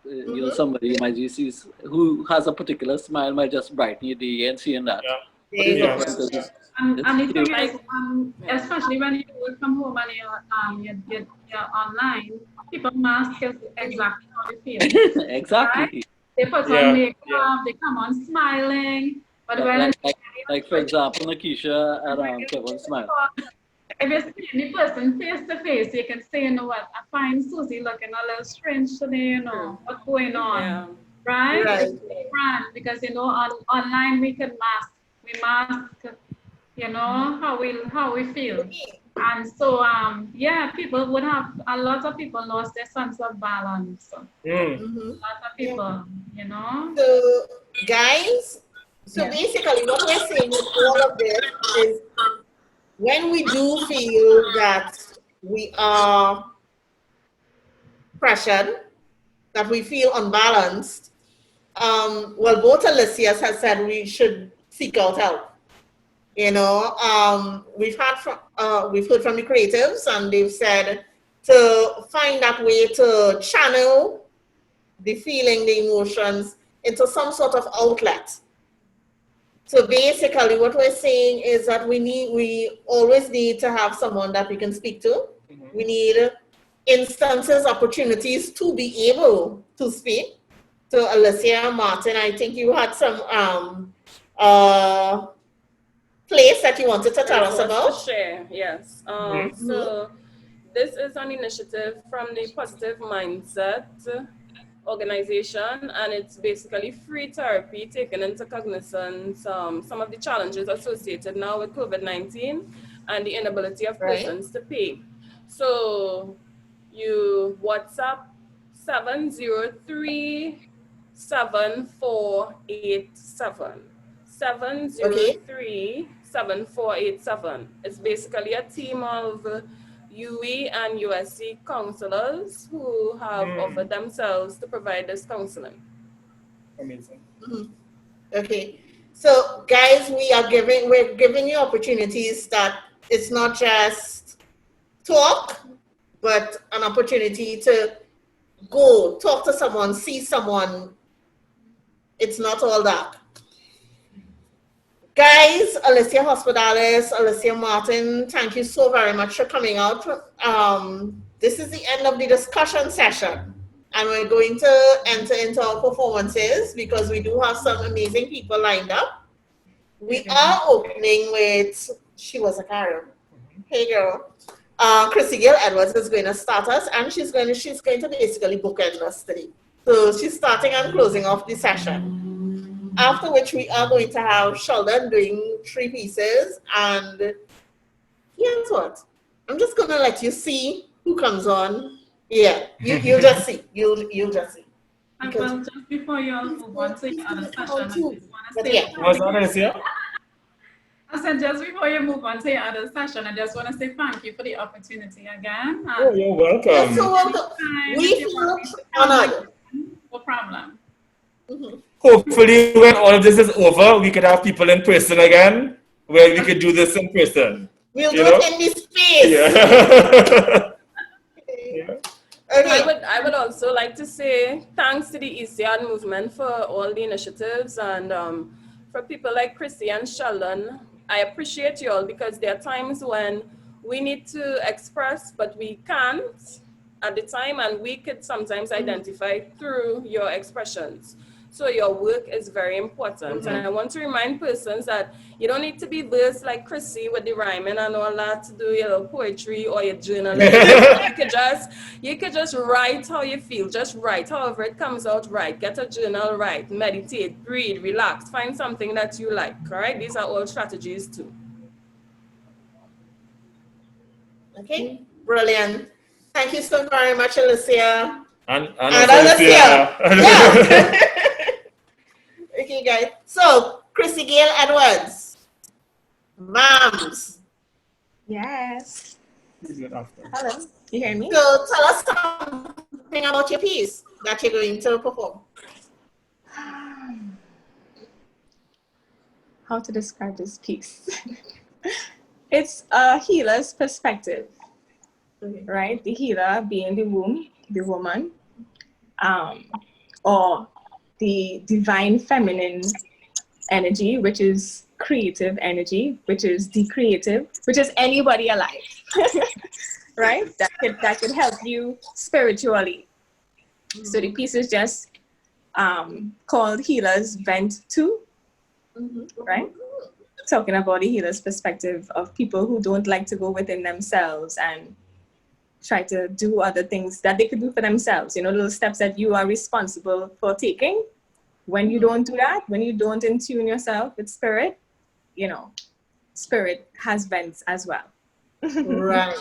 you know, somebody you might just see who has a particular smile might just brighten your day and seeing that. And the thing is, especially when you work from home and you're online, people mask exactly how they feel. Exactly. Right? They put on makeup, they come on smiling, but when like for example, Nickisha and Kevon smile. If you see the person face to face, you can say, you know what, I find Susie looking a little strange today, you know, what's going on, right? It's different because, you know, online we can mask. We mask, you know, how we feel. And so, yeah, people would have, a lot of people lost their sense of balance. A lot of people, you know. So, guys, basically what we're saying with all of this is when we do feel that we are pressured, that we feel unbalanced, well, both Alicia's has said we should seek out help. You know, we've heard from the creatives, and they've said to find that way to channel the feeling, the emotions into some sort of outlet. So basically what we're saying is that we always need to have someone that we can speak to. We need instances, opportunities to be able to speak. So Alicia Martin, I think you had some place that you wanted to tell us about. To share, yes. So this is an initiative from the Positive Mindset organization, and it's basically free therapy taking into cognizance some of the challenges associated now with COVID-19 and the inability of persons to pay. So you WhatsApp 703-7487 703-7487. It's basically a team of UE and USC counselors who have offered themselves to provide this counseling. Amazing. Okay, so guys, we're giving you opportunities that it's not just talk, but an opportunity to go talk to someone, see someone. It's not all that. Guys, Alicia Hospedales, Alicia Martin, thank you so very much for coming out. This is the end of the discussion session, and we're going to enter into our performances because we do have some amazing people lined up. We are opening with, she was a Karen. Hey girl. Crissy-gail Edwards is going to start us, and she's going to basically bookend us today. So she's starting and closing off the session. After which we are going to have Sheldon doing 3 pieces, and guess what? I'm just going to let you see who comes on. Yeah, you'll just see. You'll just see. Well, just before you all move on to the other session, What's that, Alicia? I said just before you move on to the other session, I just want to say thank you for the opportunity again. Oh, you're welcome. You're so welcome. We feel honored. No problem. Hopefully, when all of this is over, we could have people in person again, where we could do this in person. We'll do it in this space. Okay. I would also like to say thanks to the YARD movement for all the initiatives, and for people like Crissy and Sheldon. I appreciate you all because there are times when we need to express, but we can't at the time, and we could sometimes identify through your expressions. So your work is very important. And I want to remind persons that you don't need to be versed like Crissy with the rhyming and all that to do your poetry or your journaling. you could just write how you feel. Just write however it comes out. Right. Get a journal, write, meditate, breathe, relax, find something that you like. All right. These are all strategies too. Okay, brilliant. Thank you so very much, Alicia. And Alicia. Yeah. Okay, guys. So, Crissy-gail Edwards, moms. Yes. Hello. You hear me? So, tell us something about your piece that you're going to perform. How to describe this piece? It's a healer's perspective, right? The healer being the womb, the woman, or the divine feminine energy, which is creative energy, which is the creative, which is anybody alive, right? That could help you spiritually. So the piece is just called Healers Vent 2, right? Talking about the healer's perspective of people who don't like to go within themselves and try to do other things that they could do for themselves, little steps that you are responsible for taking. When you don't do that, when you don't attune yourself with spirit, spirit has vents as well. Right.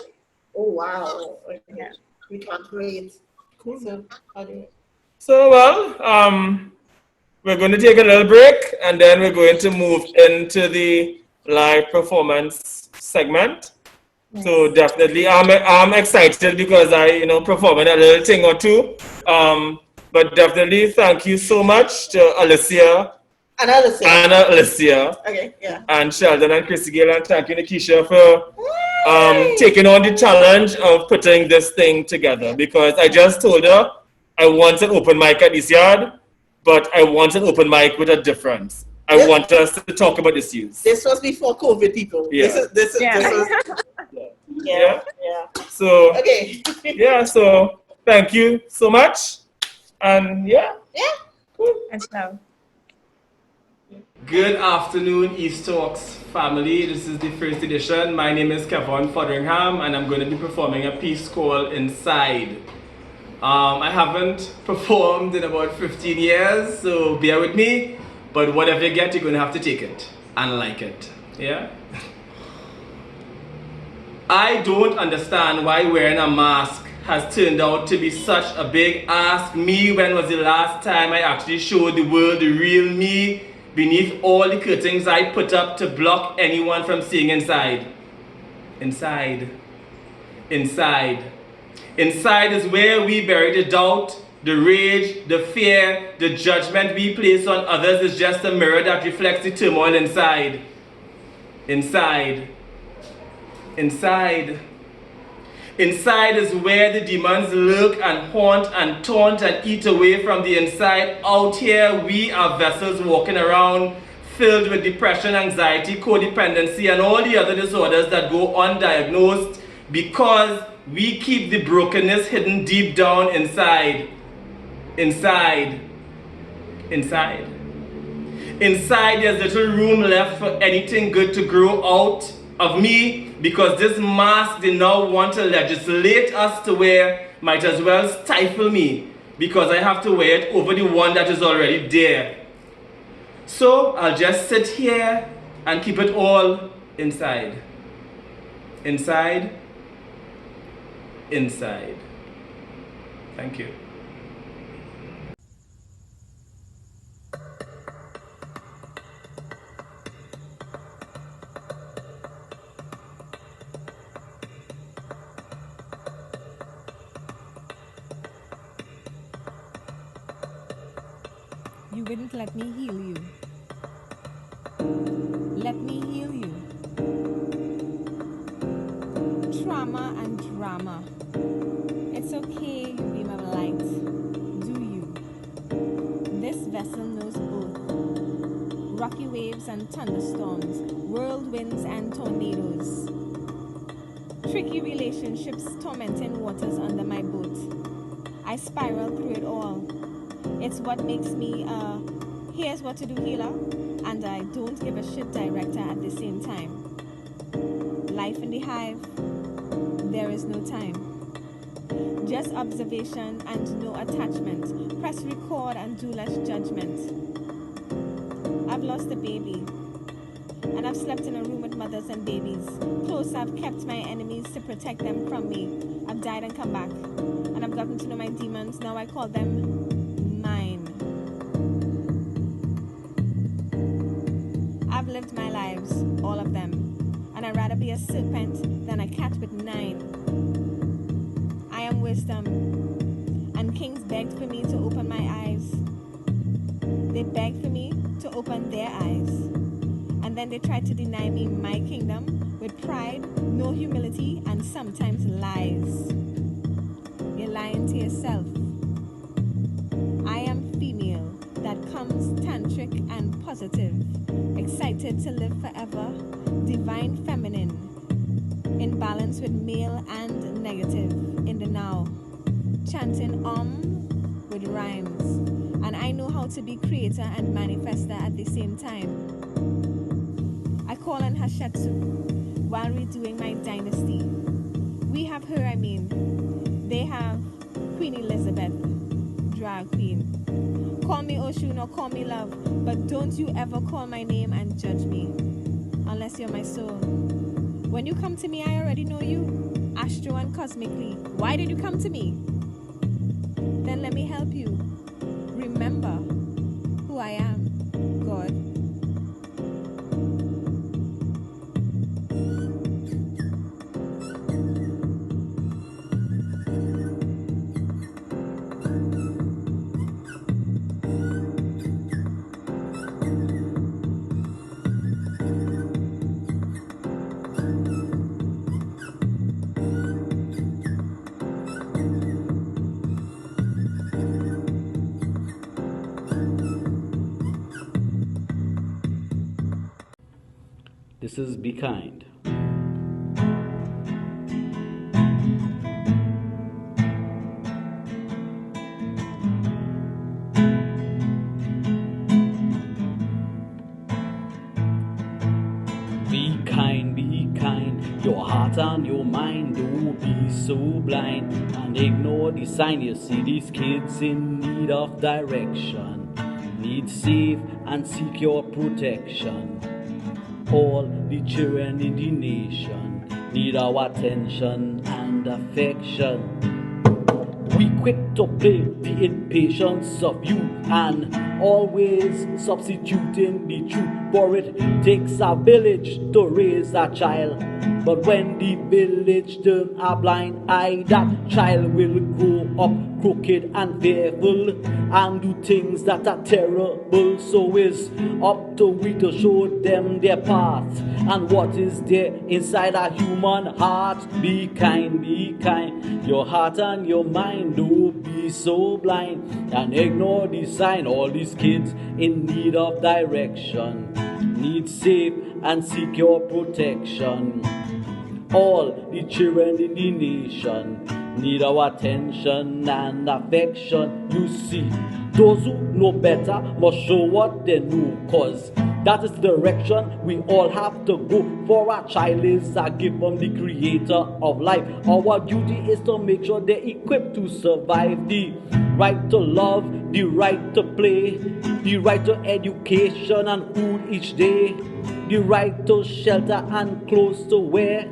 Oh, wow. Okay. Yeah. We can't wait. Cool. So, how do you... So, we're going to take a little break, and then we're going to move into the live performance segment. Nice. So definitely, I'm excited because I, performing a little thing or two. But definitely, thank you so much to Alicia. And Alicia. Okay, yeah. And Sheldon and Crissy-gail, and thank you, Nickisha, for taking on the challenge of putting this thing together. Because I just told her I want an open mic at YARD, but I want an open mic with a difference. I want us to talk about issues. This was before COVID, people. Yeah. This was yeah. So okay. Yeah. So thank you so much, and cool. That's love. Good afternoon, East Talks family. This is the first edition. My name is Kevon Foderingham, and I'm going to be performing a piece called Inside. I haven't performed in about 15 years, so bear with me. But whatever you get, you're going to have to take it and like it. Yeah? I don't understand why wearing a mask has turned out to be such a big ask. Me, when was the last time I actually showed the world the real me beneath all the curtains I put up to block anyone from seeing inside? Inside. Inside. Inside is where we bury the doubt, the rage, the fear, the judgment we place on others is just a mirror that reflects the turmoil inside. Inside. Inside. Inside is where the demons lurk and haunt and taunt and eat away from the inside. Out here, we are vessels walking around filled with depression, anxiety, codependency, and all the other disorders that go undiagnosed because we keep the brokenness hidden deep down inside. Inside. Inside. Inside, there's little room left for anything good to grow out of me because this mask they now want to legislate us to wear might as well stifle me because I have to wear it over the one that is already there. So I'll just sit here and keep it all inside. Inside. Inside. Thank you. You wouldn't let me heal you. Let me heal you. Trauma and drama. It's okay, you beam of light. Do you? This vessel knows both. Rocky waves and thunderstorms, whirlwinds and tornadoes. Tricky relationships, tormenting waters under my boat. I spiral through it all. It's what makes me here's what to do healer, and I don't give a shit director at the same time. Life in the hive, there is no time. Just observation and no attachment. Press record and do less judgment. I've lost a baby, and I've slept in a room with mothers and babies. Close, I've kept my enemies to protect them from me. I've died and come back, and I've gotten to know my demons. Now I call them mine. I've lived my lives, all of them, and I'd rather be a serpent than a cat with 9. I am wisdom, and kings begged for me to open my eyes. They begged for me to open their eyes, and then they tried to deny me my kingdom with pride, no humility, and sometimes lies. You're lying to yourself. I am female that comes tantric and positive, excited to live forever, divine feminine, in balance with male and negative, in the now, chanting with rhymes, and I know how to be creator and manifester at the same time. I call on Hashetsu while redoing my dynasty. We have her, they have Queen Elizabeth, drag queen. Call me Oshun or call me love, but don't you ever call my name and judge me, unless you're my soul. When you come to me, I already know you, astro and cosmically. Why did you come to me? Then let me help you. Remember who I am, God. This is Be Kind. Be kind, be kind. Your heart and your mind, don't be so blind and ignore the sign. You see these kids in need of direction, need safe and secure protection. All the children in the nation need our attention and affection. We quick to blame the impatience of youth and always substituting the truth. For it takes a village to raise a child, but when the village turn a blind eye, that child will grow up crooked and fearful and do things that are terrible. So it's up to we to show them their path and what is there inside a human heart. Be kind, be kind. Your heart and your mind, don't be so blind and ignore the sign. All these kids in need of direction, need safe and secure protection. All the children in the nation need our attention and affection. You see, those who know better must show what they know, cause that is the direction we all have to go. For our child is a gift from the creator of life. Our duty is to make sure they're equipped to survive. The right to love, the right to play, the right to education and food each day, the right to shelter and clothes to wear.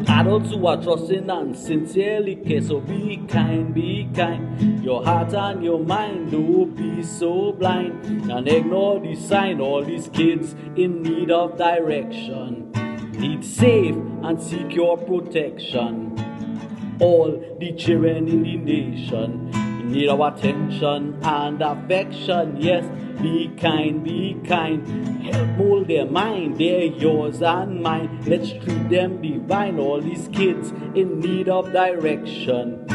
Adults who are trusting and sincerely care. So be kind, be kind. Your heart and your mind, don't be so blind and ignore the sign. All these kids in need of direction, need safe and secure protection. All the children in the nation need our attention and affection. Yes, be kind, be kind. Help mold their mind, they're yours and mine. Let's treat them divine. All these kids in need of direction,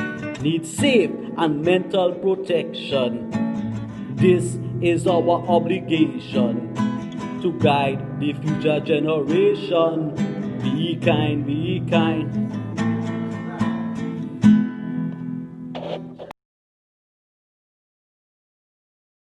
need safe and mental protection. This is our obligation to guide the future generation. Be kind, be kind.